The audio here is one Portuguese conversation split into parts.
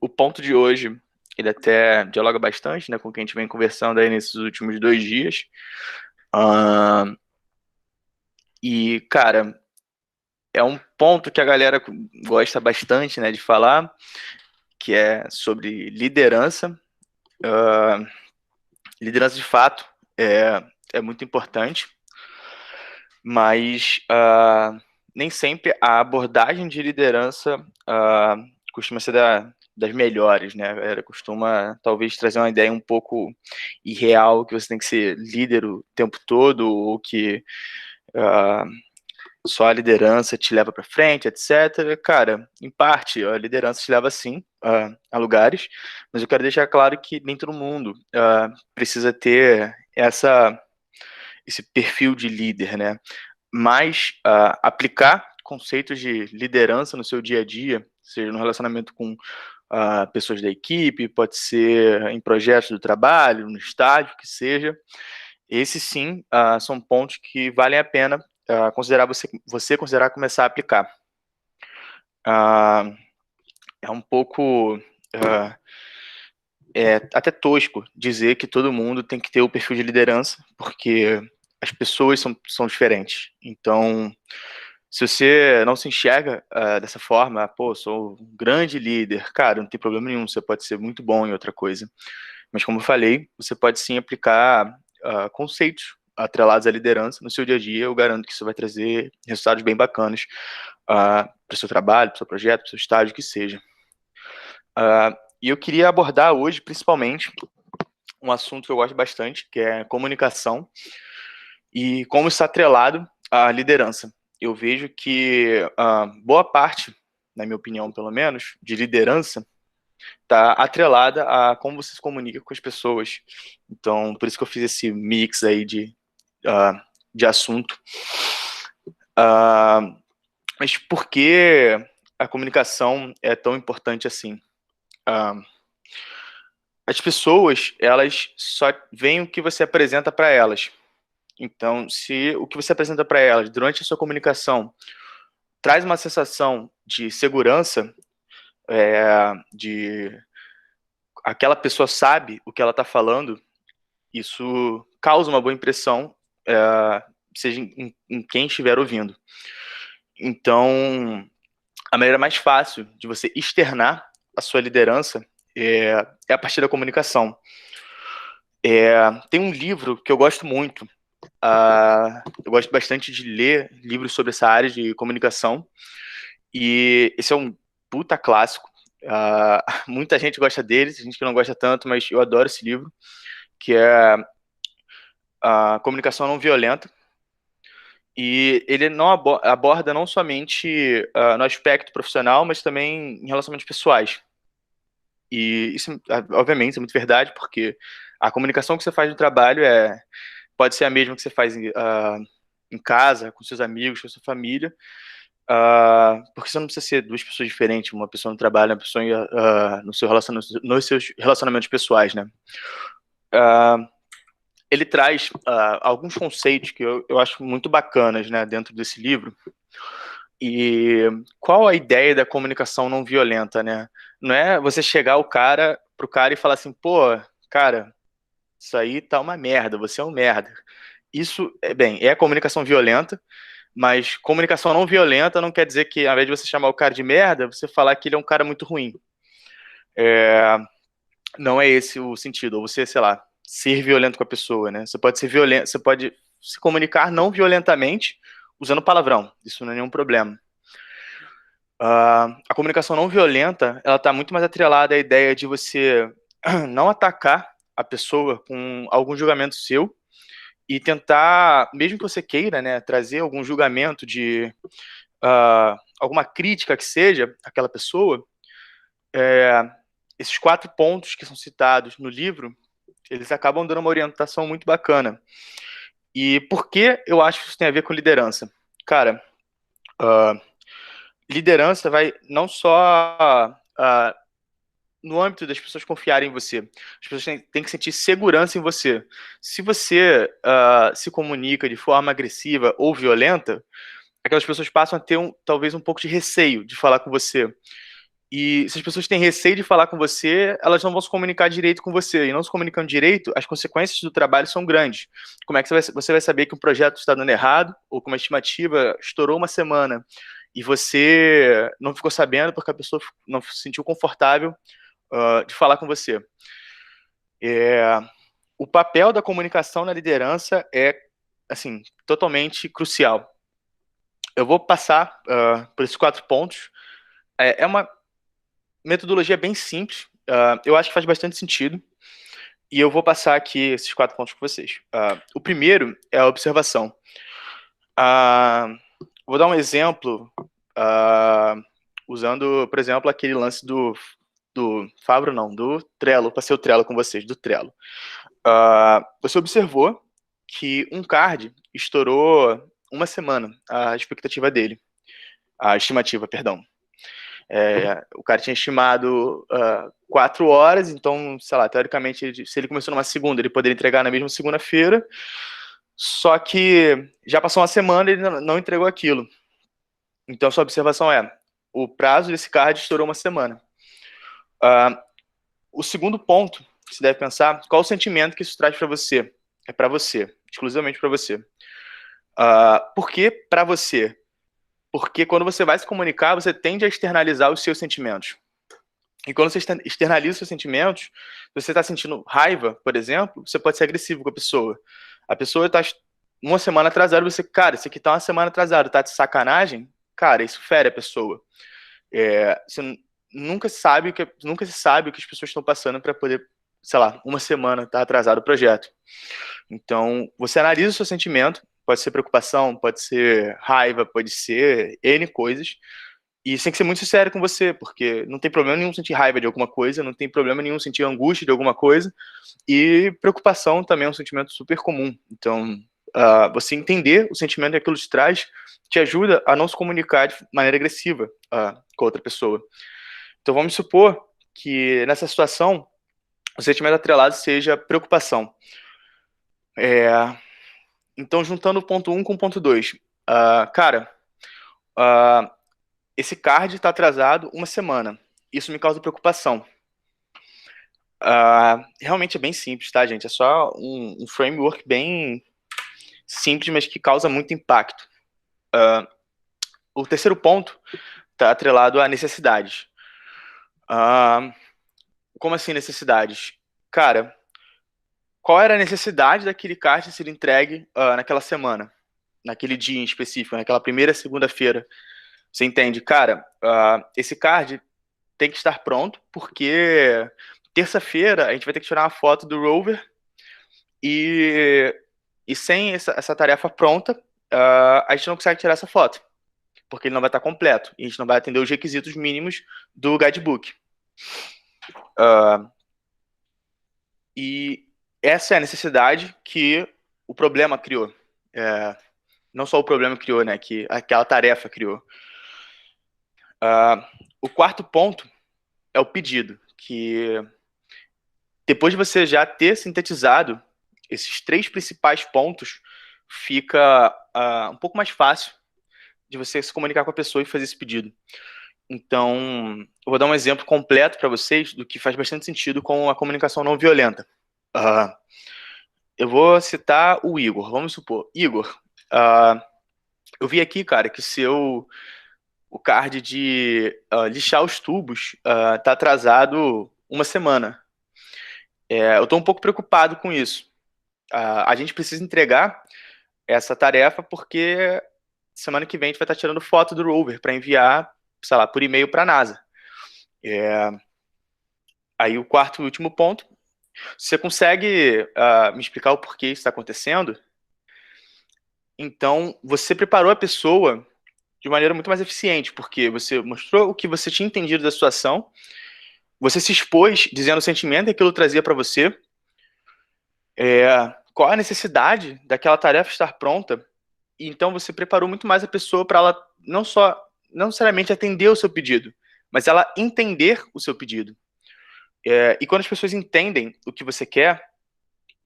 o ponto de hoje, ele até dialoga bastante, né, com o que a gente vem conversando aí nesses últimos 2 dias. Ah, e, cara, é um ponto que a galera gosta bastante, né, de falar, que é sobre liderança. Ah, liderança de fato é muito importante, mas nem sempre a abordagem de liderança costuma ser das melhores, né? Ela costuma talvez trazer uma ideia um pouco irreal, que você tem que ser líder o tempo todo, ou que ah, só a liderança te leva para frente, etc. Cara, em parte, a liderança te leva sim a lugares, mas eu quero deixar claro que nem todo mundo precisa ter esse perfil de líder, né? Mas aplicar conceitos de liderança no seu dia a dia, seja no relacionamento com pessoas da equipe, pode ser em projetos do trabalho, no estágio, que seja, esses sim são pontos que valem a pena considerar você considerar começar a aplicar. Ah, é um pouco até tosco dizer que todo mundo tem que ter o perfil de liderança, porque as pessoas são diferentes. Então, se você não se enxerga dessa forma, pô, sou um grande líder, cara, não tem problema nenhum, você pode ser muito bom em outra coisa. Mas como eu falei, você pode sim aplicar conceitos atrelados à liderança no seu dia a dia. Eu garanto que isso vai trazer resultados bem bacanas para o seu trabalho, para o seu projeto, para o seu estágio, que seja. E eu queria abordar hoje, principalmente, um assunto que eu gosto bastante, que é comunicação e como está atrelado à liderança. Eu vejo que boa parte, na minha opinião, pelo menos, de liderança está atrelada a como você se comunica com as pessoas. Então, por isso que eu fiz esse mix aí de assunto. Mas por que a comunicação é tão importante assim? Uh, as pessoas, elas só veem o que você apresenta para elas. Então, se o que você apresenta para elas durante a sua comunicação traz uma sensação de segurança, de aquela pessoa sabe o que ela está falando, isso causa uma boa impressão, seja em quem estiver ouvindo. Então, a maneira mais fácil de você externar a sua liderança é a partir da comunicação. Tem um livro que eu gosto muito, eu gosto bastante de ler livros sobre essa área de comunicação, e esse é um puta clássico. Muita gente gosta dele, tem gente que não gosta tanto, mas eu adoro esse livro, que é a Comunicação Não Violenta. E ele não aborda não somente no aspecto profissional, mas também em relacionamentos pessoais. E isso, obviamente, é muito verdade, porque a comunicação que você faz no trabalho pode ser a mesma que você faz em casa, com seus amigos, com sua família, porque você não precisa ser duas pessoas diferentes, uma pessoa no trabalho, uma pessoa no seu nos seus relacionamentos pessoais, né? Ele traz alguns conceitos que eu acho muito bacanas, né, dentro desse livro. E qual a ideia da comunicação não violenta, né? Não é você chegar pro cara e falar assim, pô, cara, isso aí tá uma merda, você é um merda. Isso, é comunicação violenta, mas comunicação não violenta não quer dizer que, ao invés de você chamar o cara de merda, você falar que ele é um cara muito ruim. Não é esse o sentido. Ou você, sei lá, ser violento com a pessoa, né? Você pode ser violento, você pode se comunicar não violentamente usando palavrão. Isso não é nenhum problema. A comunicação não violenta, ela está muito mais atrelada à ideia de você não atacar a pessoa com algum julgamento seu e tentar, mesmo que você queira, né, trazer algum julgamento de alguma crítica que seja àquela pessoa, esses 4 pontos que são citados no livro, eles acabam dando uma orientação muito bacana. E por que eu acho que isso tem a ver com liderança? Cara, liderança vai não só no âmbito das pessoas confiarem em você. As pessoas têm que sentir segurança em você. Se você se comunica de forma agressiva ou violenta, aquelas pessoas passam a ter talvez um pouco de receio de falar com você. E se as pessoas têm receio de falar com você, elas não vão se comunicar direito com você. E não se comunicando direito, as consequências do trabalho são grandes. Como é que você vai saber que um projeto está dando errado, ou que uma estimativa estourou uma semana e você não ficou sabendo porque a pessoa não se sentiu confortável de falar com você? O papel da comunicação na liderança é, assim, totalmente crucial. Eu vou passar por esses 4 pontos. É uma metodologia bem simples, eu acho que faz bastante sentido, e eu vou passar aqui esses 4 pontos com vocês. O primeiro é a observação. Vou dar um exemplo, usando, por exemplo, aquele lance do Fabro, não, do Trello, passei o Trello com vocês, do Trello. Você observou que um card estourou uma semana, a expectativa dele, a estimativa, perdão. O cara tinha estimado 4 horas, então, sei lá, teoricamente, se ele começou numa segunda, ele poderia entregar na mesma segunda-feira, só que já passou uma semana e ele não entregou aquilo. Então, sua observação é, o prazo desse card estourou uma semana. O segundo ponto que você deve pensar, qual o sentimento que isso traz para você? É para você, exclusivamente para você. Por que para você? Porque quando você vai se comunicar, você tende a externalizar os seus sentimentos. E quando você externaliza os seus sentimentos, se você está sentindo raiva, por exemplo, você pode ser agressivo com a pessoa. A pessoa está uma semana atrasada, você, cara, isso aqui está uma semana atrasado, tá de sacanagem? Cara, isso fere a pessoa. Você nunca se sabe o que as pessoas estão passando para poder, sei lá, uma semana tá atrasado o projeto. Então, você analisa o seu sentimento, pode ser preocupação, pode ser raiva, pode ser N coisas, e você tem que ser muito sincero com você, porque não tem problema nenhum sentir raiva de alguma coisa, não tem problema nenhum sentir angústia de alguma coisa, e preocupação também é um sentimento super comum. Então, você entender o sentimento que aquilo te traz te ajuda a não se comunicar de maneira agressiva com a outra pessoa. Então, vamos supor que nessa situação o sentimento atrelado seja preocupação. Então, juntando o ponto 1 com o ponto 2, cara, esse card está atrasado uma semana. Isso me causa preocupação. Realmente é bem simples, tá, gente? É só um framework bem simples, mas que causa muito impacto. O terceiro ponto está atrelado a necessidades. Como assim necessidades? Cara, qual era a necessidade daquele card ser entregue naquela semana? Naquele dia em específico, naquela primeira segunda-feira? Você entende? Cara, esse card tem que estar pronto, porque terça-feira a gente vai ter que tirar uma foto do rover e sem essa tarefa pronta, a gente não consegue tirar essa foto, porque ele não vai estar completo, e a gente não vai atender os requisitos mínimos do guidebook. E essa é a necessidade que o problema criou. Não só o problema criou, né, que aquela tarefa criou. O quarto ponto é o pedido, que depois de você já ter sintetizado esses 3 principais pontos, fica um pouco mais fácil de você se comunicar com a pessoa e fazer esse pedido. Então, eu vou dar um exemplo completo para vocês do que faz bastante sentido com a comunicação não violenta. Eu vou citar o Igor. Vamos supor, Igor, eu vi aqui, cara, que o card de lixar os tubos tá atrasado uma semana. Eu estou um pouco preocupado com isso. A gente precisa entregar essa tarefa porque semana que vem a gente vai estar tirando foto do rover para enviar, sei lá, por e-mail para a NASA. Aí o quarto e último ponto, você consegue me explicar o porquê isso está acontecendo? Então, você preparou a pessoa de maneira muito mais eficiente, porque você mostrou o que você tinha entendido da situação, você se expôs dizendo o sentimento que aquilo trazia para você, qual a necessidade daquela tarefa estar pronta, e então você preparou muito mais a pessoa para ela não necessariamente atender o seu pedido, mas ela entender o seu pedido. E quando as pessoas entendem o que você quer,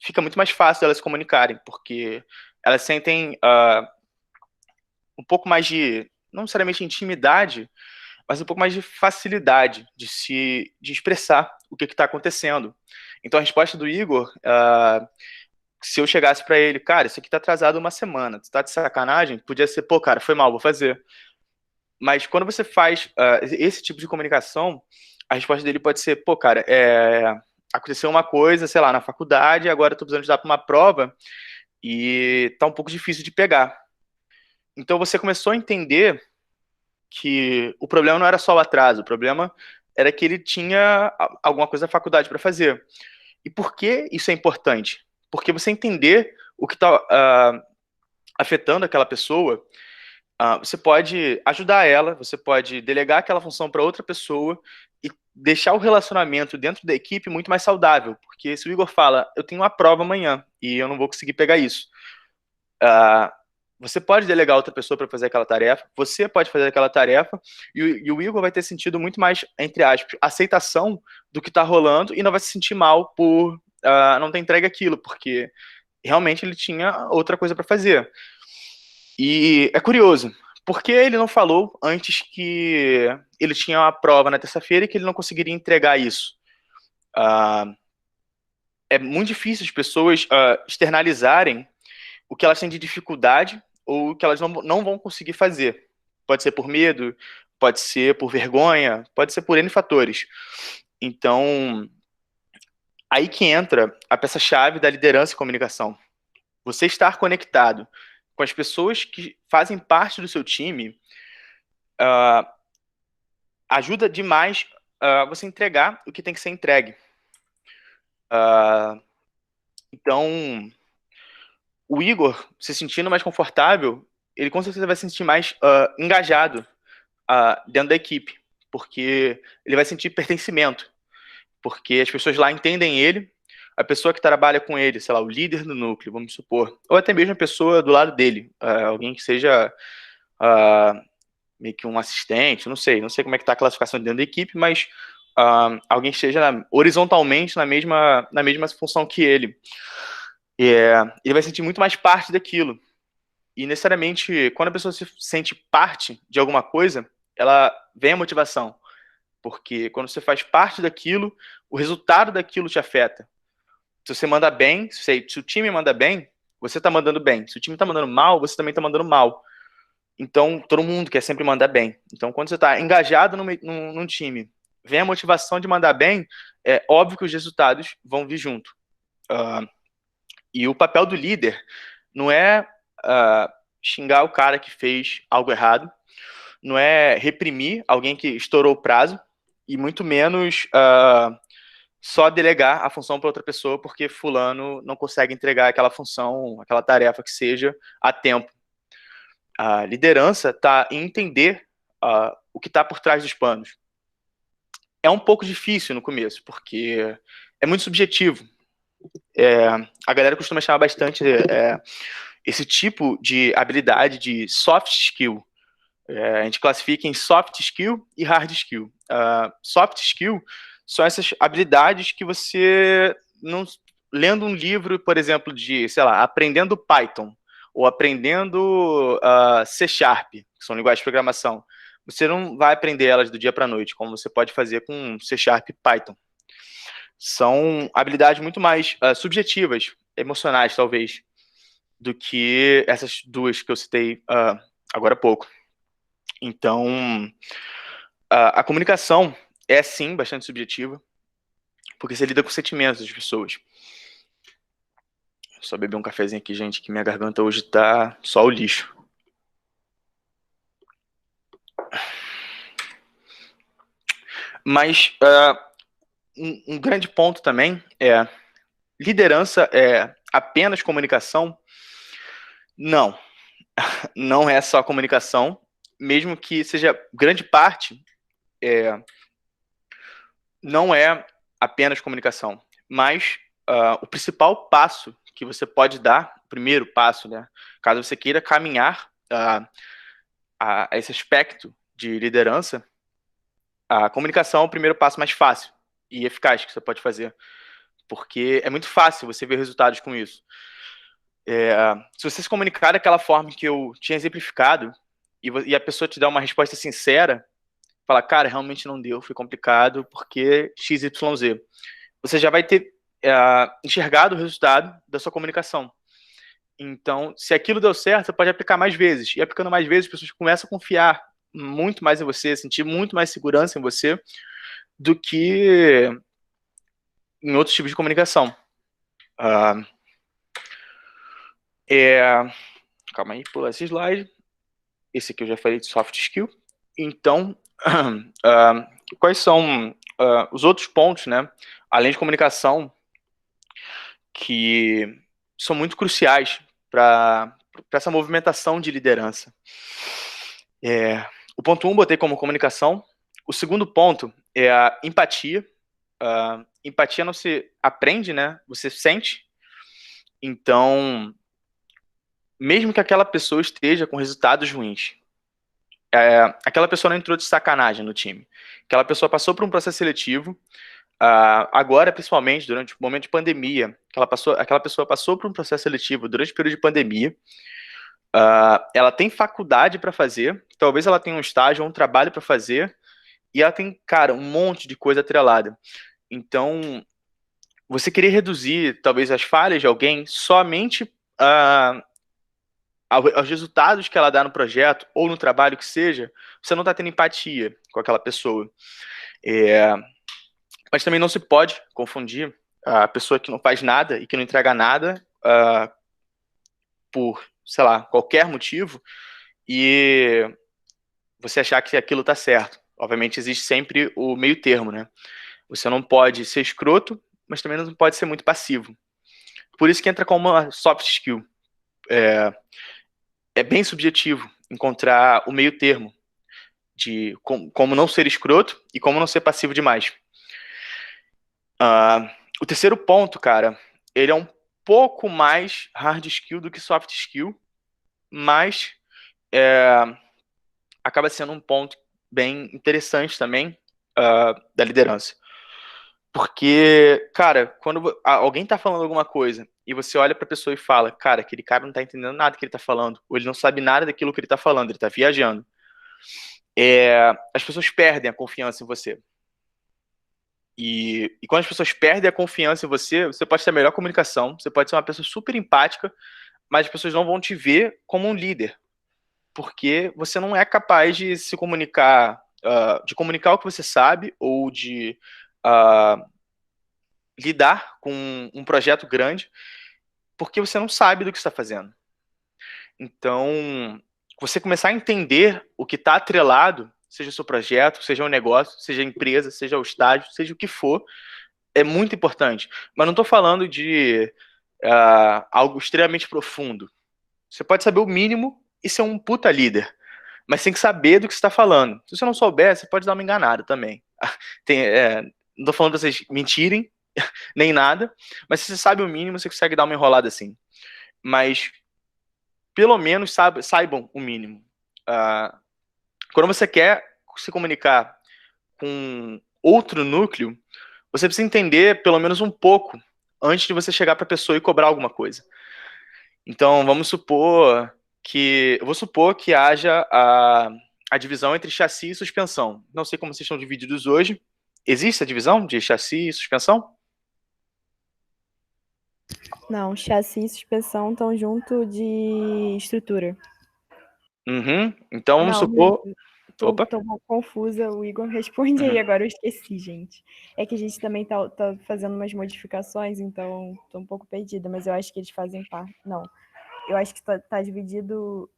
fica muito mais fácil elas se comunicarem, porque elas sentem um pouco mais de, não necessariamente intimidade, mas um pouco mais de facilidade de expressar o que está acontecendo. Então a resposta do Igor, se eu chegasse para ele, cara, isso aqui tá atrasado uma semana, tu tá de sacanagem? Podia ser, pô, cara, foi mal, vou fazer. Mas quando você faz esse tipo de comunicação, a resposta dele pode ser, pô, cara, aconteceu uma coisa, sei lá, na faculdade, agora eu tô precisando estudar para uma prova e tá um pouco difícil de pegar. Então você começou a entender que o problema não era só o atraso, o problema era que ele tinha alguma coisa da faculdade para fazer. E por que isso é importante? Porque você entender o que está afetando aquela pessoa, você pode ajudar ela, você pode delegar aquela função para outra pessoa e deixar o relacionamento dentro da equipe muito mais saudável. Porque se o Igor fala, eu tenho uma prova amanhã e eu não vou conseguir pegar isso, você pode delegar outra pessoa para fazer aquela tarefa, você pode fazer aquela tarefa, e o Igor vai ter sentido muito mais, entre aspas, aceitação do que está rolando e não vai se sentir mal por não ter entregue aquilo, porque realmente ele tinha outra coisa para fazer. E é curioso, porque ele não falou antes que ele tinha uma prova na terça-feira e que ele não conseguiria entregar isso? É muito difícil as pessoas externalizarem o que elas têm de dificuldade ou o que elas não vão conseguir fazer. Pode ser por medo, pode ser por vergonha, pode ser por N fatores. Então, aí que entra a peça-chave da liderança e comunicação. Você estar conectado com as pessoas que fazem parte do seu time ajuda demais você entregar o que tem que ser entregue. Então, o Igor, se sentindo mais confortável, ele com certeza vai se sentir mais engajado dentro da equipe, porque ele vai sentir pertencimento, porque as pessoas lá entendem ele, a pessoa que trabalha com ele, sei lá, o líder do núcleo, vamos supor, ou até mesmo a pessoa do lado dele, alguém que seja meio que um assistente, não sei como é que está a classificação dentro da equipe, mas alguém que esteja horizontalmente na mesma função que ele. Ele vai sentir muito mais parte daquilo. E necessariamente, quando a pessoa se sente parte de alguma coisa, ela vem a motivação. Porque quando você faz parte daquilo, o resultado daquilo te afeta. Se você manda bem, se o time manda bem, você está mandando bem. Se o time está mandando mal, você também está mandando mal. Então, todo mundo quer sempre mandar bem. Então, quando você está engajado num time, vem a motivação de mandar bem, é óbvio que os resultados vão vir junto. E o papel do líder não é xingar o cara que fez algo errado, não é reprimir alguém que estourou o prazo, e muito menos só delegar a função para outra pessoa porque fulano não consegue entregar aquela função, aquela tarefa que seja, a tempo. A liderança está em entender o que está por trás dos panos. É um pouco difícil no começo, porque é muito subjetivo. A galera costuma chamar bastante esse tipo de habilidade de soft skill. A gente classifica em soft skill e hard skill. Soft skill são essas habilidades que você, não, lendo um livro, por exemplo, de, sei lá, aprendendo Python, ou aprendendo C Sharp, que são linguagens de programação, você não vai aprender elas do dia para a noite, como você pode fazer com C Sharp e Python. São habilidades muito mais subjetivas, emocionais, talvez, do que essas duas que eu citei agora há pouco. Então, a comunicação é, sim, bastante subjetiva, porque você lida com sentimentos das pessoas. Só beber um cafezinho aqui, gente, que minha garganta hoje tá só o lixo. Mas um grande ponto também é liderança é apenas comunicação? Não. Não é só comunicação, mesmo que seja grande parte, não é apenas comunicação. Mas o principal passo que você pode dar, o primeiro passo, né, caso você queira caminhar a esse aspecto de liderança, a comunicação é o primeiro passo mais fácil e eficaz que você pode fazer, porque é muito fácil você ver resultados com isso. Se você se comunicar daquela forma que eu tinha exemplificado e a pessoa te dá uma resposta sincera, falar, cara, realmente não deu, foi complicado, porque XYZ. Você já vai ter enxergado o resultado da sua comunicação. Então, se aquilo deu certo, você pode aplicar mais vezes. E aplicando mais vezes, as pessoas começam a confiar muito mais em você, sentir muito mais segurança em você do que em outros tipos de comunicação. Uh, Calma aí, pular esse slide. Esse aqui eu já falei de soft skill. Então, quais são os outros pontos, né? Além de comunicação, que são muito cruciais para essa movimentação de liderança. O ponto 1 botei como comunicação. O segundo ponto é a empatia. Empatia não se aprende, né? Você sente. Então, mesmo que aquela pessoa esteja com resultados ruins, aquela pessoa não entrou de sacanagem no time. Aquela pessoa passou por um processo seletivo, agora, principalmente, durante o momento de pandemia, aquela pessoa passou por um processo seletivo durante o período de pandemia, ela tem faculdade para fazer, talvez ela tenha um estágio ou um trabalho para fazer, e ela tem, cara, um monte de coisa atrelada. Então, você querer reduzir, talvez, as falhas de alguém somente aos resultados que ela dá no projeto ou no trabalho que seja, você não está tendo empatia com aquela pessoa. Mas também não se pode confundir a pessoa que não faz nada e que não entrega nada por, sei lá, qualquer motivo e você achar que aquilo está certo. Obviamente existe sempre o meio termo, né? Você não pode ser escroto, mas também não pode ser muito passivo. Por isso que entra como uma soft skill. É bem subjetivo encontrar o meio termo de como não ser escroto e como não ser passivo demais. O terceiro ponto, cara, ele é um pouco mais hard skill do que soft skill, mas acaba sendo um ponto bem interessante também da liderança. Porque, cara, quando alguém tá falando alguma coisa e você olha pra pessoa e fala, cara, aquele cara não tá entendendo nada que ele tá falando, ou ele não sabe nada daquilo que ele tá falando, ele tá viajando. As pessoas perdem a confiança em você. E quando as pessoas perdem a confiança em você, você pode ter a melhor comunicação, você pode ser uma pessoa super empática, mas as pessoas não vão te ver como um líder, porque você não é capaz de se comunicar, de comunicar o que você sabe, ou de lidar com um projeto grande, porque você não sabe do que está fazendo. Então, você começar a entender o que está atrelado, seja o seu projeto, seja o negócio, seja a empresa, seja o estágio, seja o que for, é muito importante. Mas não estou falando de algo extremamente profundo. Você pode saber o mínimo e ser um puta líder, mas tem que saber do que você está falando. Se você não souber, você pode dar uma enganada também. Não estou falando para vocês mentirem, nem nada, mas se você sabe o mínimo, você consegue dar uma enrolada assim. Mas, pelo menos, saibam o mínimo. Quando você quer se comunicar com outro núcleo, você precisa entender pelo menos um pouco antes de você chegar para a pessoa e cobrar alguma coisa. Então, vamos supor que... Eu vou supor que haja a divisão entre chassi e suspensão. Não sei como vocês estão divididos hoje. Existe a divisão de chassi e suspensão? Não, chassi e suspensão estão junto de estrutura. Então, vamos supor... Tô confusa, o Igor responde aí, agora eu esqueci, gente. É que a gente também tá fazendo umas modificações, então tô um pouco perdida, mas eu acho que eles fazem parte... Não, eu acho que tá dividido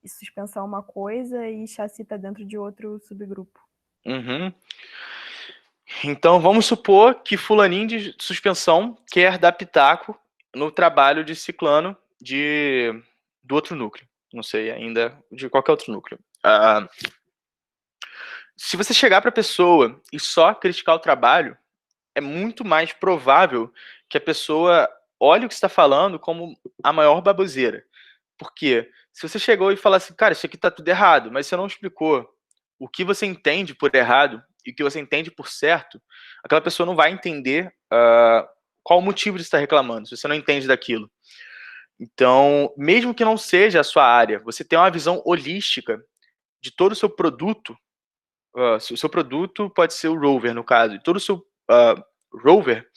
suspensão uma coisa e chassi tá dentro de outro subgrupo. Então, vamos supor que fulaninho de suspensão quer dar pitaco no trabalho de ciclano do outro núcleo. Não sei ainda de qualquer outro núcleo. Se você chegar para a pessoa e só criticar o trabalho, é muito mais provável que a pessoa olhe o que você está falando como a maior baboseira. Porque se você chegou e falar assim, cara, isso aqui está tudo errado, mas você não explicou o que você entende por errado e o que você entende por certo, aquela pessoa não vai entender qual o motivo de estar reclamando, se você não entende daquilo. Então, mesmo que não seja a sua área, você tem uma visão holística de todo o seu produto, o seu produto pode ser o rover, no caso, e todo o seu rover,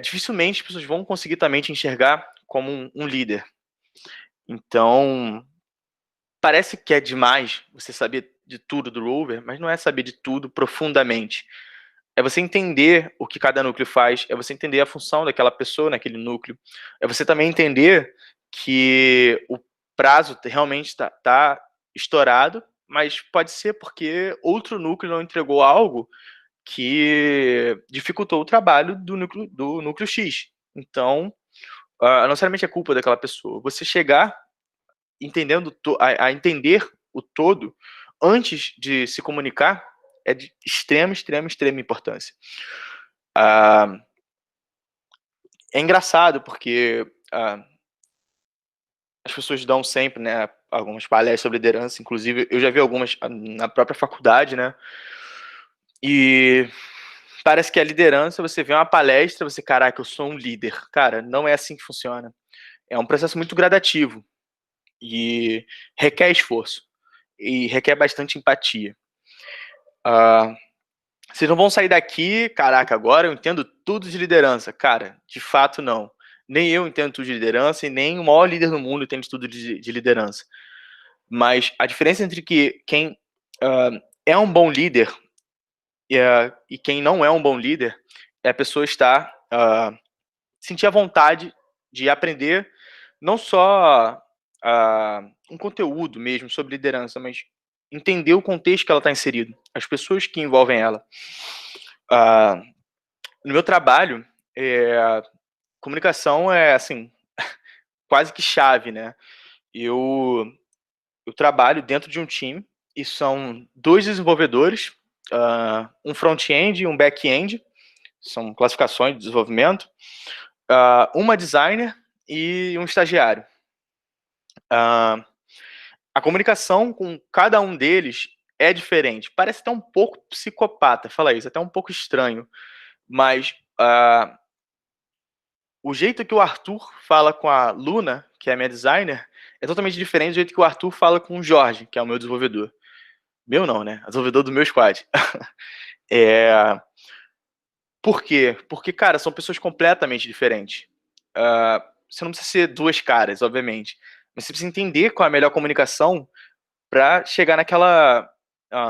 dificilmente as pessoas vão conseguir também te enxergar como um líder. Então, parece que é demais você saber de tudo do rover, mas não é saber de tudo profundamente. É você entender o que cada núcleo faz, é você entender a função daquela pessoa naquele núcleo, é você também entender que o prazo realmente está estourado, mas pode ser porque outro núcleo não entregou algo que dificultou o trabalho do núcleo X. Então, não necessariamente é culpa daquela pessoa. Você chegar entendendo a entender o todo antes de se comunicar é de extrema importância. É engraçado porque as pessoas dão sempre, né, algumas palestras sobre liderança, inclusive eu já vi algumas na própria faculdade, né, e parece que a liderança, você vê uma palestra, você, caraca, eu sou um líder. Cara, não é assim que funciona. É um processo muito gradativo e requer esforço e requer bastante empatia. Vocês não vão sair daqui, caraca, agora eu entendo tudo de liderança. Cara, de fato não. Nem eu entendo tudo de liderança e nem o maior líder do mundo entende tudo de liderança. Mas a diferença entre quem é um bom líder e quem não é um bom líder é a pessoa estar sentir a vontade de aprender não só um conteúdo mesmo sobre liderança, mas entender o contexto que ela está inserida, as pessoas que envolvem ela. No meu trabalho, comunicação é assim quase que chave, né? Eu trabalho dentro de um time e são 2 desenvolvedores, um front-end e um back-end, são classificações de desenvolvimento, uma designer e um estagiário. A comunicação com cada um deles é diferente. Parece até um pouco psicopata falar isso, até um pouco estranho, mas o jeito que o Arthur fala com a Luna, que é a minha designer, é totalmente diferente do jeito que o Arthur fala com o Jorge, que é o meu desenvolvedor. Meu não, né? Desenvolvedor do meu squad. Por quê? Porque, cara, são pessoas completamente diferentes. Você não precisa ser 2 caras, obviamente, mas você precisa entender qual é a melhor comunicação para chegar naquela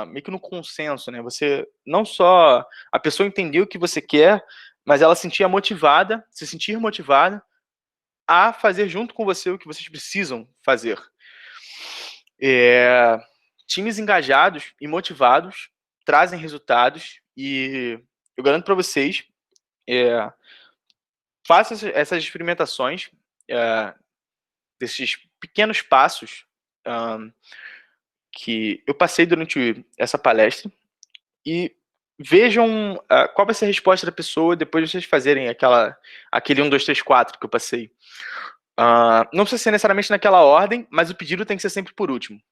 meio que no consenso, né? Você não só a pessoa entender o que você quer, mas ela se sentir motivada a fazer junto com você o que vocês precisam fazer. Times engajados e motivados trazem resultados e eu garanto para vocês, faça essas experimentações, desses pequenos passos que eu passei durante essa palestra e vejam qual vai ser a resposta da pessoa depois de vocês fazerem aquele 1, 2, 3, 4 que eu passei. Não precisa ser necessariamente naquela ordem, mas o pedido tem que ser sempre por último.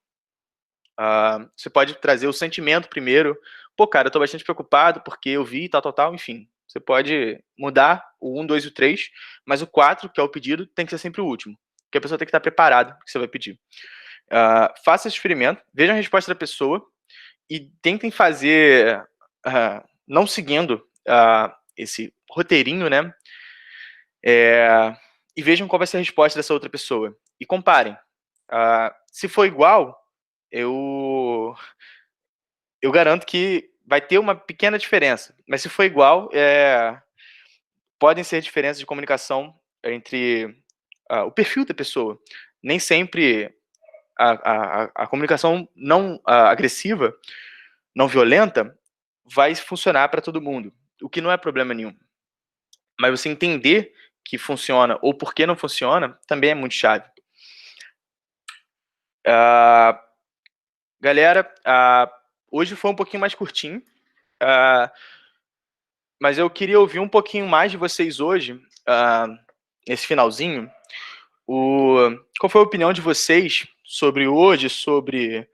Você pode trazer o sentimento primeiro. Pô, cara, eu tô bastante preocupado porque eu vi tal, enfim. Você pode mudar o 1, 2 e o 3, mas o 4, que é o pedido, tem que ser sempre o último. Porque a pessoa tem que estar preparada que você vai pedir. Faça esse experimento, vejam a resposta da pessoa e tentem fazer, não seguindo esse roteirinho, né? E vejam qual vai ser a resposta dessa outra pessoa. E comparem. Se for igual, eu garanto que vai ter uma pequena diferença. Mas se for igual, podem ser diferenças de comunicação entre o perfil da pessoa. Nem sempre a comunicação não agressiva, não violenta, vai funcionar para todo mundo, o que não é problema nenhum. Mas você entender que funciona ou por que não funciona também é muito chave. Galera, hoje foi um pouquinho mais curtinho, mas eu queria ouvir um pouquinho mais de vocês hoje, nesse finalzinho. Qual foi a opinião de vocês sobre hoje, sobre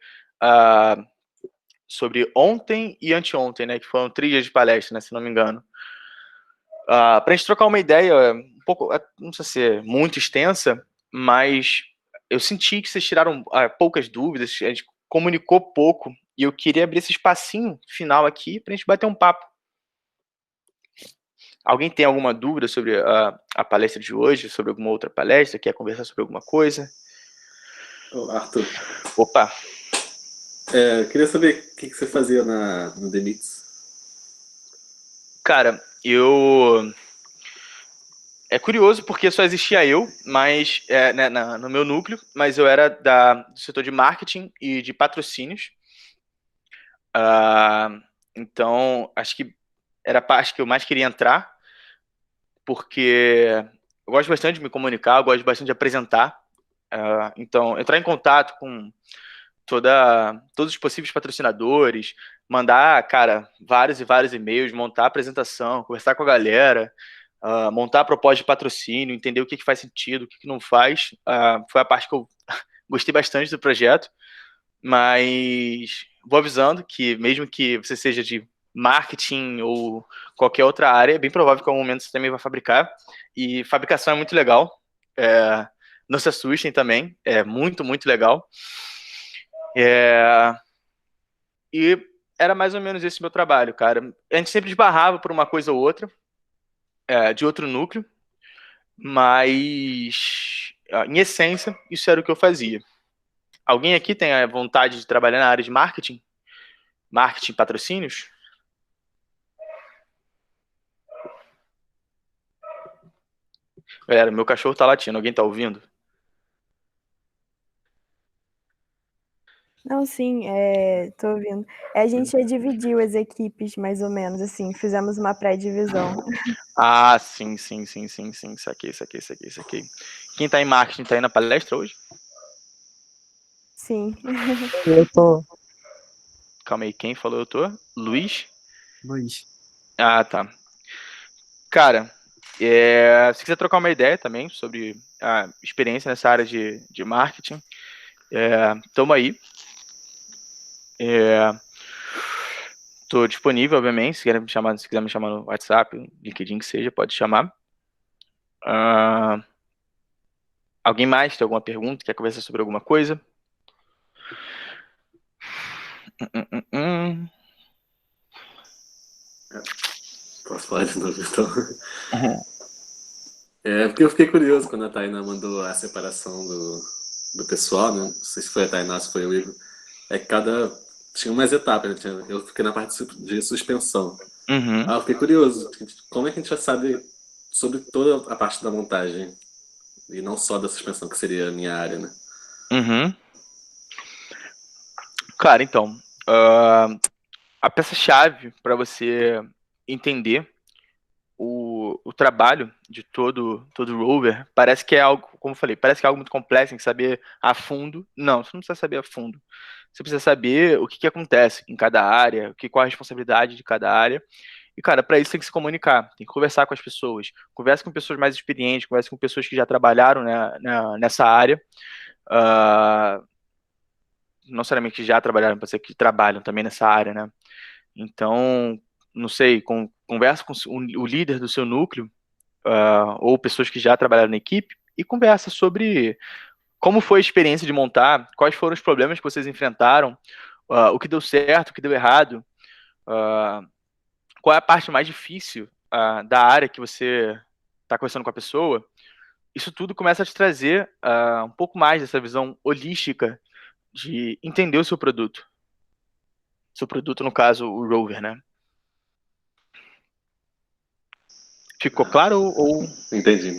ontem e anteontem, né, que foram 3 dias de palestra, né, se não me engano. Para a gente trocar uma ideia um pouco, não precisa ser muito extensa, mas eu senti que vocês tiraram poucas dúvidas, a gente comunicou pouco e eu queria abrir esse espacinho final aqui para a gente bater um papo. Alguém tem alguma dúvida sobre a palestra de hoje, sobre alguma outra palestra, quer conversar sobre alguma coisa? Arthur. Opa! Eu queria saber o que você fazia no The Meets. Cara, é curioso porque só existia eu, mas né, no meu núcleo, mas eu era do setor de marketing e de patrocínios. Então, acho que era a parte que eu mais queria entrar, porque eu gosto bastante de me comunicar, eu gosto bastante de apresentar. Então, entrar em contato com todos os possíveis patrocinadores, mandar, cara, vários e vários e-mails, montar a apresentação, conversar com a galera, montar a proposta de patrocínio, entender o que faz sentido, o que não faz. Foi a parte que eu gostei bastante do projeto, mas vou avisando que mesmo que você seja de marketing ou qualquer outra área, é bem provável que em algum momento você também vai fabricar, e fabricação é muito legal. Não se assustem também, é muito, muito legal. E era mais ou menos esse meu trabalho, cara. A gente sempre esbarrava por uma coisa ou outra, de outro núcleo, mas, em essência, isso era o que eu fazia. Alguém aqui tem a vontade de trabalhar na área de marketing? Marketing, patrocínios? Galera, meu cachorro tá latindo, alguém tá ouvindo? Não, sim, tô ouvindo. A gente já dividiu as equipes, mais ou menos, assim, fizemos uma pré-divisão. Sim. Saquei. Quem tá em marketing tá aí na palestra hoje? Sim. Eu tô. Calma aí, quem falou eu tô? Luiz? Luiz. Tá. Cara, se quiser trocar uma ideia também sobre a experiência nessa área de marketing, tamo aí. Tô disponível, obviamente, se quiser me chamar no WhatsApp, LinkedIn, que seja, pode chamar. Alguém mais tem alguma pergunta? Quer conversar sobre alguma coisa? Posso falar de novo, então? Porque eu fiquei curioso quando a Tainá mandou a separação do pessoal, né? Não sei se foi a Tainá, se foi o Igor. Tinha umas etapas, né? Eu fiquei na parte de suspensão. Eu fiquei curioso. Como é que a gente já sabe sobre toda a parte da montagem? E não só da suspensão, que seria a minha área, né? Cara, então, a peça-chave para você entender o trabalho de todo rover parece que é algo, como eu falei, parece que é algo muito complexo, tem que saber a fundo. Não, você não precisa saber a fundo. Você precisa saber o que acontece em cada área, qual a responsabilidade de cada área. E, cara, para isso tem que se comunicar, tem que conversar com as pessoas. Conversa com pessoas mais experientes, conversa com pessoas que já trabalharam, né, nessa área. Não necessariamente que já trabalharam, pode ser que trabalham também nessa área, né? Então, não sei, conversa com o líder do seu núcleo, ou pessoas que já trabalharam na equipe, e conversa sobre como foi a experiência de montar, quais foram os problemas que vocês enfrentaram, o que deu certo, o que deu errado, qual é a parte mais difícil da área que você está conversando com a pessoa. Isso tudo começa a te trazer um pouco mais dessa visão holística de entender o seu produto. Seu produto, no caso, o rover, né? Ficou claro ou... Entendi.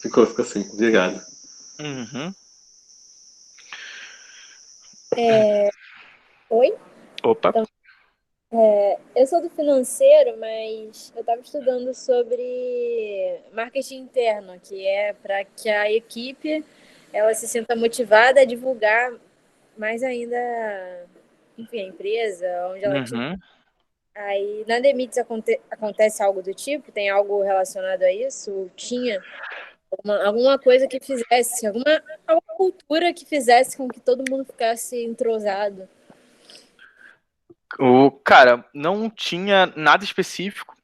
Ficou assim. Obrigado. Oi? Opa. Então, eu sou do financeiro, mas eu estava estudando sobre marketing interno, que é para que a equipe ela se sinta motivada a divulgar mais ainda, enfim, a empresa, onde ela estiver. Aí, na Demits acontece algo do tipo? Tem algo relacionado a isso? Tinha alguma coisa que fizesse, alguma cultura que fizesse com que todo mundo ficasse entrosado? Cara, não tinha nada específico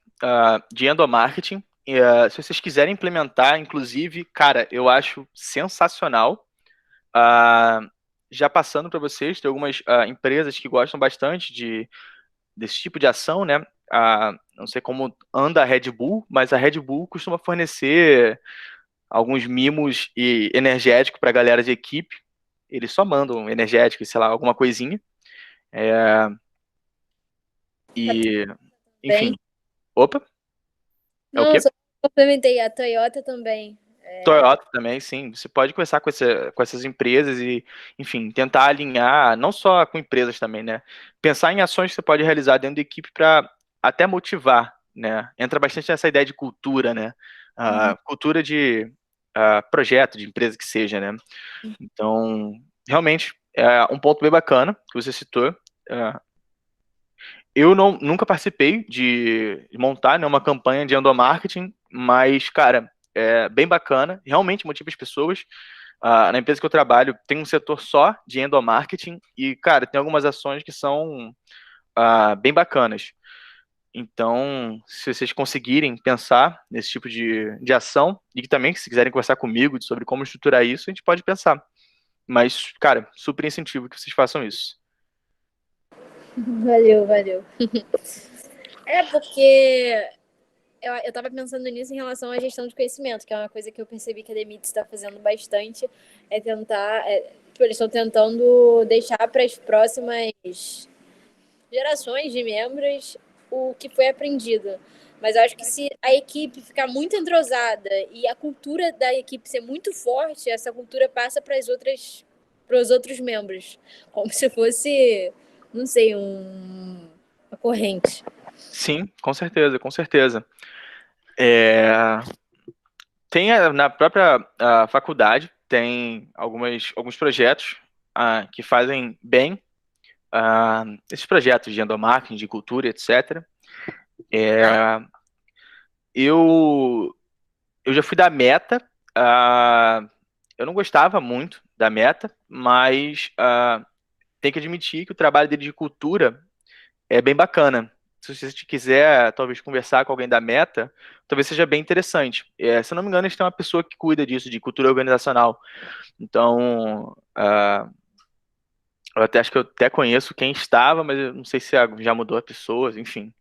de endomarketing. Se vocês quiserem implementar, inclusive, cara, eu acho sensacional. já passando para vocês, tem algumas empresas que gostam bastante desse tipo de ação, né? Não sei como anda a Red Bull, mas a Red Bull costuma fornecer alguns mimos e energético para a galera de equipe. Eles só mandam energético, sei lá, alguma coisinha. E, enfim. Bem. Opa, é o Não, quê? só complementei. A Toyota também. Toyota também, sim. Você pode conversar com essas empresas e, enfim, tentar alinhar, não só com empresas também, né? Pensar em ações que você pode realizar dentro da equipe para até motivar, né? Entra bastante nessa ideia de cultura, né? Cultura de projeto, de empresa que seja, né? Então, realmente, é um ponto bem bacana que você citou. Eu nunca participei de montar, né, uma campanha de endomarketing, mas, cara, é bem bacana, realmente motiva as pessoas. Na empresa que eu trabalho, tem um setor só de endomarketing e, cara, tem algumas ações que são bem bacanas. Então, se vocês conseguirem pensar nesse tipo de ação, e que também, se quiserem conversar comigo sobre como estruturar isso, a gente pode pensar. Mas, cara, super incentivo que vocês façam isso. Valeu, valeu. É porque eu tava pensando nisso em relação à gestão de conhecimento, que é uma coisa que eu percebi que a Demit está fazendo bastante, é tentar, tipo, eles estão tentando deixar para as próximas gerações de membros o que foi aprendido. Mas eu acho que se a equipe ficar muito entrosada e a cultura da equipe ser muito forte, essa cultura passa para os outros membros, como se fosse, não sei, uma corrente. Sim, com certeza, com certeza. Tem na própria faculdade, tem alguns projetos que fazem bem esses projetos de endomarketing, de cultura, etc. Eu, eu já fui da Meta, eu não gostava muito da Meta, mas tem que admitir que o trabalho dele de cultura é bem bacana. Se você quiser, talvez, conversar com alguém da Meta, talvez seja bem interessante. Se eu não me engano, eles têm uma pessoa que cuida disso, de cultura organizacional. Então, eu até acho que eu até conheço quem estava, mas eu não sei se já mudou a pessoa, enfim.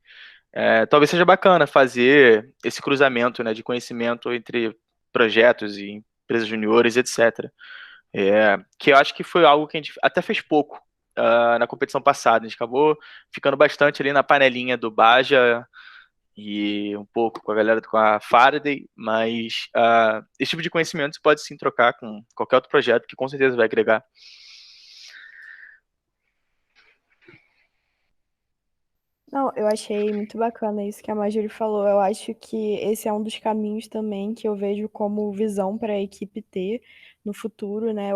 Talvez seja bacana fazer esse cruzamento, né, de conhecimento entre projetos e empresas juniores, etc. Que eu acho que foi algo que a gente até fez pouco na competição passada. A gente acabou ficando bastante ali na panelinha do Baja e um pouco com a galera com a Faraday, mas esse tipo de conhecimento você pode sim trocar com qualquer outro projeto que com certeza vai agregar. Não, eu achei muito bacana isso que a Marjorie falou. Eu acho que esse é um dos caminhos também que eu vejo como visão para a equipe ter no futuro, né?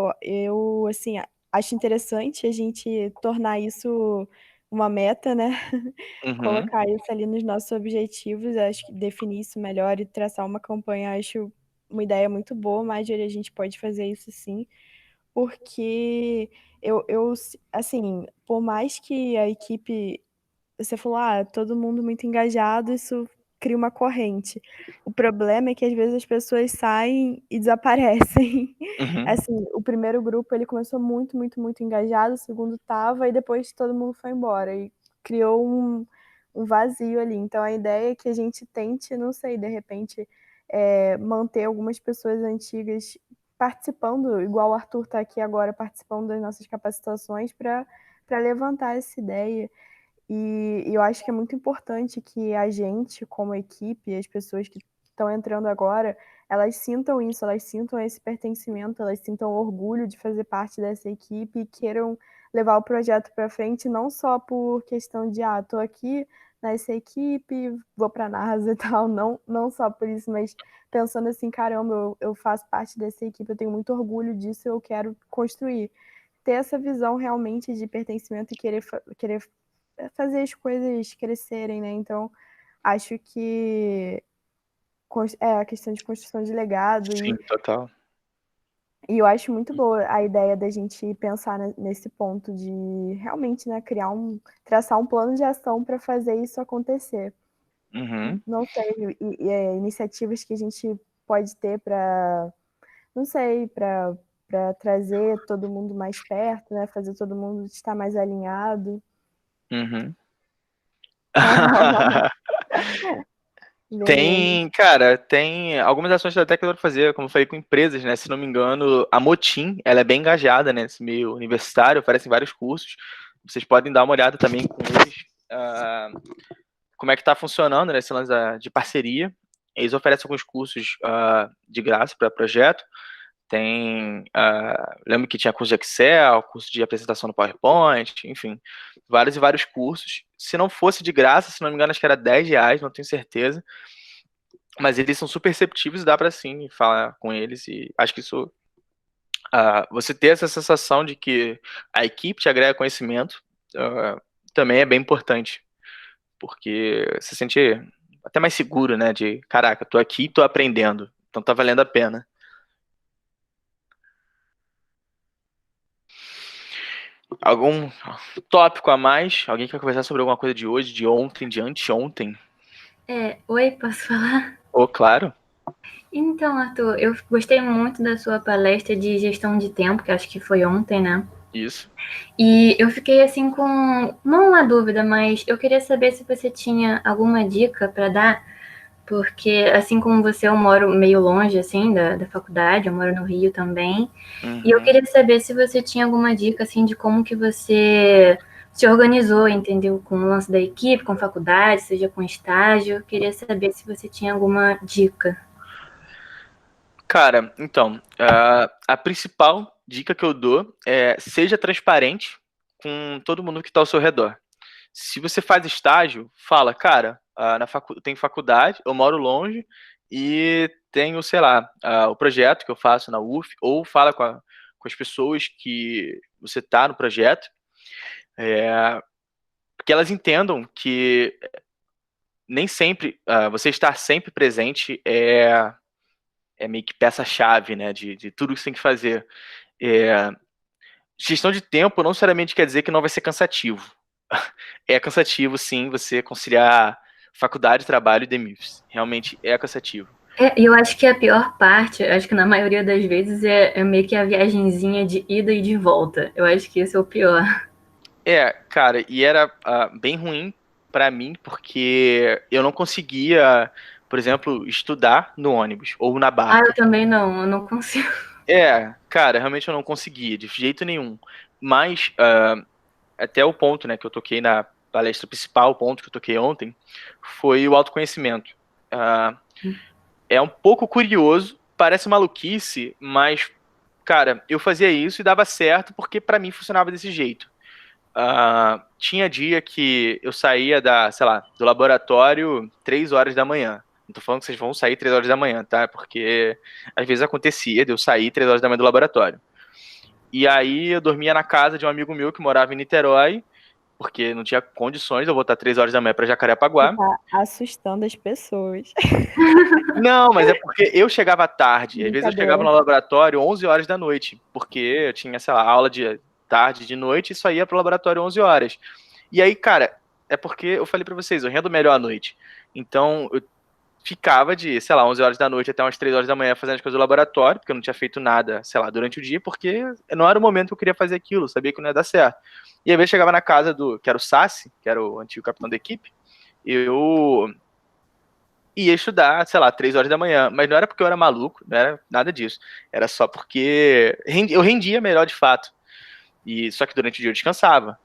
Assim, acho interessante a gente tornar isso uma meta, né? Uhum, Colocar isso ali nos nossos objetivos, acho que definir isso melhor e traçar uma campanha, acho uma ideia muito boa, Marjorie, a gente pode fazer isso sim, porque assim, por mais que a equipe você falou, todo mundo muito engajado, isso cria uma corrente. O problema é que às vezes as pessoas saem e desaparecem. uhum. Assim, o primeiro grupo ele começou muito, muito, muito engajado, o segundo tava, e depois todo mundo foi embora. E criou um vazio ali. Então a ideia é que a gente tente, não sei, de repente, manter algumas pessoas antigas participando, igual o Arthur está aqui agora, participando das nossas capacitações para levantar essa ideia. E eu acho que é muito importante que a gente, como equipe, as pessoas que estão entrando agora, elas sintam isso, elas sintam esse pertencimento, elas sintam orgulho de fazer parte dessa equipe e queiram levar o projeto para frente, não só por questão de, tô aqui nessa equipe, vou para a NASA e tal, não só por isso, mas pensando assim, caramba, eu faço parte dessa equipe, eu tenho muito orgulho disso, eu quero construir. Ter essa visão realmente de pertencimento e querer fazer as coisas crescerem, né? Então, acho que é a questão de construção de legado Sim, total. e eu acho muito boa a ideia da gente pensar nesse ponto de realmente, né, traçar um plano de ação para fazer isso acontecer. Uhum. Não sei, iniciativas que a gente pode ter para, não sei, para para trazer todo mundo mais perto, né? Fazer todo mundo estar mais alinhado. Uhum. Beleza. Tem algumas ações até que eu quero fazer, como eu falei, com empresas, né? Se não me engano, a Motim, ela é bem engajada, né? Nesse meio universitário, oferecem vários cursos. Vocês podem dar uma olhada também com eles, como é que está funcionando, né, esse lance de parceria. Eles oferecem alguns cursos de graça para projeto. Lembro que tinha curso de Excel, curso de apresentação no PowerPoint, enfim, vários e vários cursos. Se não fosse de graça, se não me engano, acho que era R$ 10, não tenho certeza. Mas eles são super receptivos e dá para sim falar com eles. E acho que isso, você ter essa sensação de que a equipe te agrega conhecimento, também é bem importante, porque você se sente até mais seguro, né? De caraca, tô aqui e tô aprendendo, então tá valendo a pena. Algum tópico a mais? Alguém quer conversar sobre alguma coisa de hoje, de ontem, de anteontem? Oi, posso falar? Claro. Então, Arthur, eu gostei muito da sua palestra de gestão de tempo, que acho que foi ontem, né? Isso. E eu fiquei assim com, não uma dúvida, mas eu queria saber se você tinha alguma dica para dar, porque assim como você, eu moro meio longe, assim, da faculdade, eu moro no Rio também, e eu queria saber se você tinha alguma dica, assim, de como que você se organizou, entendeu? Com o lance da equipe, com faculdade, seja com estágio, eu queria saber se você tinha alguma dica. Cara, então, a principal dica que eu dou é seja transparente com todo mundo que está ao seu redor. Se você faz estágio, fala, cara, tenho faculdade, eu moro longe e tenho, sei lá, o projeto que eu faço na UF, ou fala com as pessoas que você está no projeto, porque elas entendam que nem sempre, você estar sempre presente é meio que peça-chave, né, de tudo que você tem que fazer. Gestão de tempo não necessariamente quer dizer que não vai ser cansativo. É cansativo, sim, você conciliar faculdade, trabalho e demifes. Realmente é cansativo. Eu acho que a pior parte, acho que na maioria das vezes, é meio que a viagenzinha de ida e de volta. Eu acho que esse é o pior. Cara, e era bem ruim pra mim, porque eu não conseguia, por exemplo, estudar no ônibus ou na barca. Eu também não, eu não consigo. Cara, realmente eu não conseguia, de jeito nenhum. Mas, até o ponto, né, que eu toquei na palestra principal, o ponto que eu toquei ontem, foi o autoconhecimento. É um pouco curioso, parece maluquice, mas, cara, eu fazia isso e dava certo porque pra mim funcionava desse jeito. Tinha dia que eu saía sei lá, do laboratório 3 horas da manhã. Não tô falando que vocês vão sair 3 horas da manhã, tá? Porque às vezes acontecia de eu sair 3 horas da manhã do laboratório. E aí eu dormia na casa de um amigo meu que morava em Niterói, porque não tinha condições de eu voltar 3 horas da manhã pra Jacarepaguá. Tá assustando as pessoas. Não, mas é porque eu chegava tarde. Às vezes eu Brincadeira. chegava no laboratório 11 horas da noite, porque eu tinha, sei lá, aula de tarde, de noite, e só ia pro laboratório 11 horas. E aí, cara, é porque eu falei pra vocês, eu rendo melhor à noite. Então, eu ficava de, sei lá, 11 horas da noite até umas 3 horas da manhã fazendo as coisas do laboratório, porque eu não tinha feito nada, sei lá, durante o dia, porque não era o momento que eu queria fazer aquilo, eu sabia que não ia dar certo. E às vezes chegava na casa que era o Sassi, que era o antigo capitão da equipe, eu ia estudar, sei lá, 3 horas da manhã, mas não era porque eu era maluco, não era nada disso, era só porque eu rendia melhor de fato, e só que durante o dia eu descansava,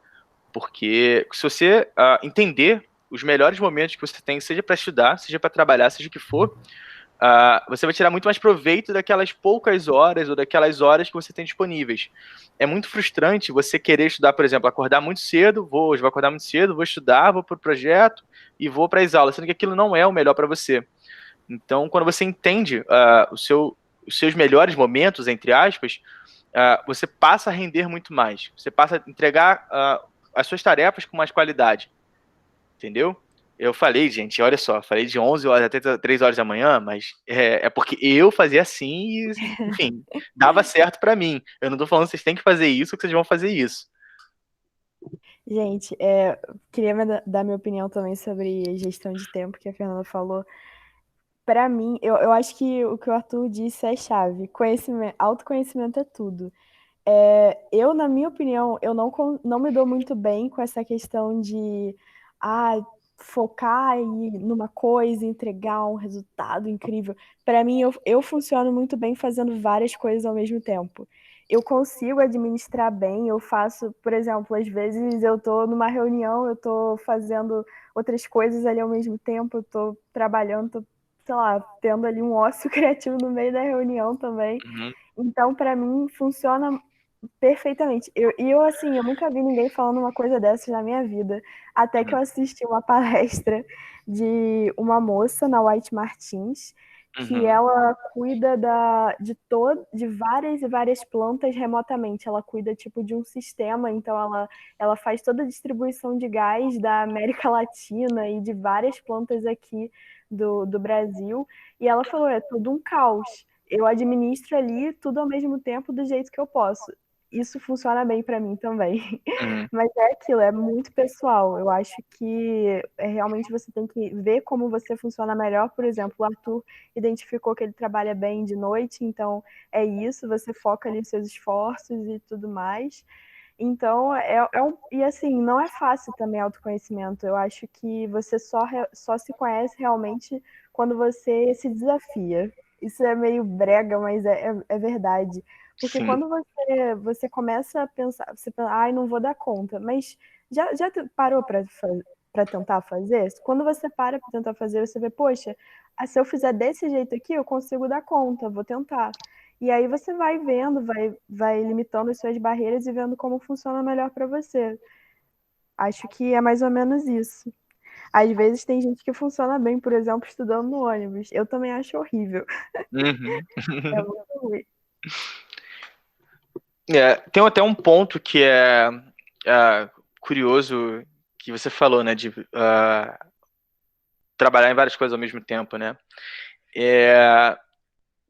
porque se você entender os melhores momentos que você tem, seja para estudar, seja para trabalhar, seja o que for, você vai tirar muito mais proveito daquelas poucas horas ou daquelas horas que você tem disponíveis. É muito frustrante você querer estudar, por exemplo, acordar muito cedo, hoje vou acordar muito cedo, vou estudar, vou para o projeto e vou para as aulas, sendo que aquilo não é o melhor para você. Então, quando você entende os seus melhores momentos, entre aspas, você passa a render muito mais. Você passa a entregar as suas tarefas com mais qualidade. Entendeu? Eu falei, gente, olha só, falei de 11 horas até 3 horas da manhã, mas é porque eu fazia assim e, enfim, dava certo pra mim. Eu não tô falando que vocês têm que fazer isso ou que vocês vão fazer isso. Gente, queria dar minha opinião também sobre gestão de tempo, que a Fernanda falou. Pra mim, eu acho que o que o Arthur disse é chave. Autoconhecimento é tudo. Eu, na minha opinião, eu não me dou muito bem com essa questão de focar aí numa coisa, entregar um resultado incrível. Para mim, eu funciono muito bem fazendo várias coisas ao mesmo tempo. Eu consigo administrar bem, eu faço, por exemplo, às vezes eu tô numa reunião, eu tô fazendo outras coisas ali ao mesmo tempo, eu tô trabalhando, tô, sei lá, tendo ali um ócio criativo no meio da reunião também. Uhum. Então, para mim, funciona perfeitamente. Assim, eu nunca vi ninguém falando uma coisa dessas na minha vida. Até que eu assisti uma palestra de uma moça na White Martins, que Uhum. ela cuida de várias e várias plantas remotamente. Ela cuida, tipo, de um sistema, então ela faz toda a distribuição de gás da América Latina e de várias plantas aqui do Brasil. E ela falou, é tudo um caos. Eu administro ali tudo ao mesmo tempo do jeito que eu posso. Isso funciona bem para mim também. Uhum. Mas é aquilo, é muito pessoal. Eu acho que realmente você tem que ver como você funciona melhor. Por exemplo, o Arthur identificou que ele trabalha bem de noite, então é isso, você foca ali nos seus esforços e tudo mais. Então, e assim, não é fácil também autoconhecimento. Eu acho que você só se conhece realmente quando você se desafia. Isso é meio brega, mas é verdade. Porque Sim. quando você começa a pensar, você pensa, ai, não vou dar conta, mas já parou para tentar fazer? Quando você para tentar fazer, você vê, poxa, se eu fizer desse jeito aqui, eu consigo dar conta, vou tentar. E aí você vai vendo, vai limitando as suas barreiras e vendo como funciona melhor para você. Acho que é mais ou menos isso. Às vezes tem gente que funciona bem, por exemplo, estudando no ônibus. Eu também acho horrível. Uhum. É muito ruim. Tem até um ponto que é curioso que você falou, né, de trabalhar em várias coisas ao mesmo tempo, né?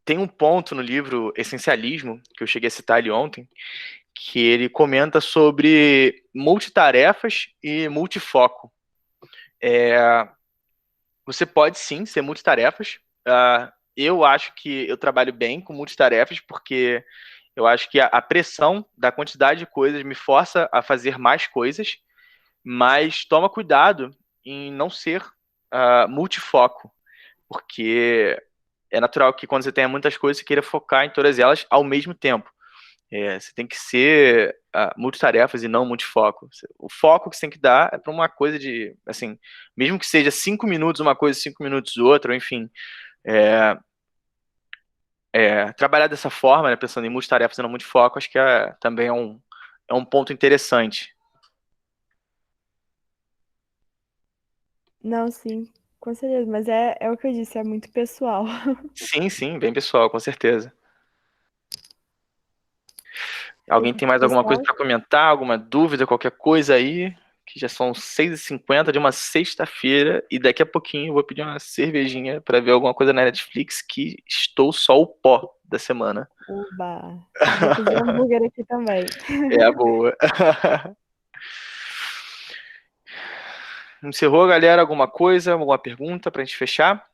Tem um ponto no livro Essencialismo, que eu cheguei a citar ali ontem, que ele comenta sobre multitarefas e multifoco. Você pode sim ser multitarefas. Eu acho que eu trabalho bem com multitarefas, porque eu acho que a pressão da quantidade de coisas me força a fazer mais coisas, mas toma cuidado em não ser multifoco, porque é natural que quando você tenha muitas coisas, você queira focar em todas elas ao mesmo tempo. Você tem que ser multitarefas e não multifoco. O foco que você tem que dar é para uma coisa de, assim, mesmo que seja 5 minutos uma coisa, 5 minutos outra, enfim. Trabalhar dessa forma, né, pensando em multitarefas e não multifoco, acho que também é um ponto interessante. Não, sim, com certeza. Mas é o que eu disse, é muito pessoal. Sim, sim, bem pessoal, com certeza. Alguém tem mais alguma coisa Pessoal, para comentar? Alguma dúvida, qualquer coisa aí? Que já são 6h50 de uma sexta-feira e daqui a pouquinho eu vou pedir uma cervejinha para ver alguma coisa na Netflix, que estou só o pó da semana. uba. Vou pedir hambúrguer aqui também. É a boa. Encerrou, galera? Alguma coisa? Alguma pergunta pra gente fechar?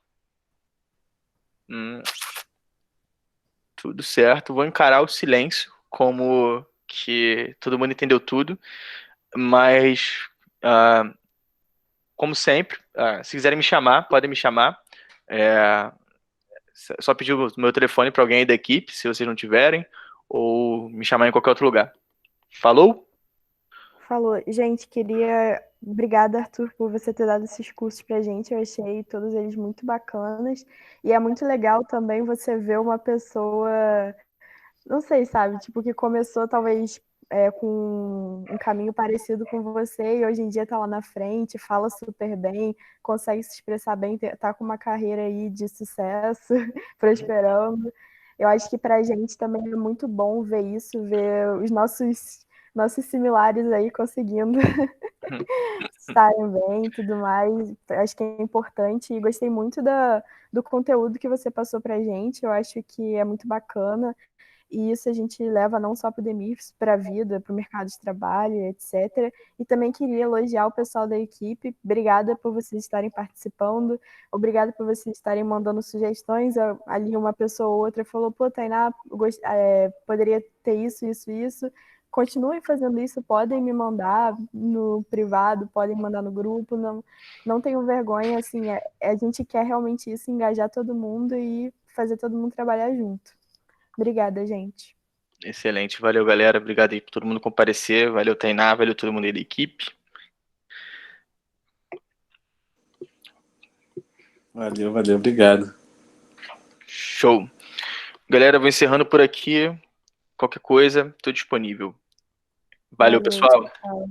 Tudo certo. Vou encarar o silêncio como que todo mundo entendeu tudo, mas como sempre, se quiserem me chamar, podem me chamar. Só pedir o meu telefone para alguém aí da equipe, se vocês não tiverem, ou me chamar em qualquer outro lugar. Falou? Falou. Gente, Obrigada, Arthur, por você ter dado esses cursos pra gente. Eu achei todos eles muito bacanas. E é muito legal também você ver uma pessoa, não sei, sabe, tipo, que começou talvez com um caminho parecido com você e hoje em dia tá lá na frente, fala super bem, consegue se expressar bem, tá com uma carreira aí de sucesso, prosperando. Eu acho que pra gente também é muito bom ver isso, ver os nossos similares aí conseguindo estarem bem e tudo mais. Acho que é importante e gostei muito do conteúdo que você passou pra gente. Eu acho que é muito bacana. e isso a gente leva não só para o Demifs, para a vida, para o mercado de trabalho, etc. E também queria elogiar o pessoal da equipe. Obrigada por vocês estarem participando, obrigada por vocês estarem mandando sugestões. Ali uma pessoa ou outra falou, pô, Tainá, poderia ter isso, isso, isso. Continuem fazendo isso, podem me mandar no privado, podem mandar no grupo, não tenham vergonha, assim, a gente quer realmente isso, engajar todo mundo e fazer todo mundo trabalhar junto. Obrigada, gente. Excelente, valeu, galera. Obrigado aí por todo mundo comparecer. Valeu, Tainá, valeu todo mundo aí da equipe. Valeu, valeu, obrigado. Show. Galera, vou encerrando por aqui. Qualquer coisa, estou disponível. Valeu, pessoal. Tchau.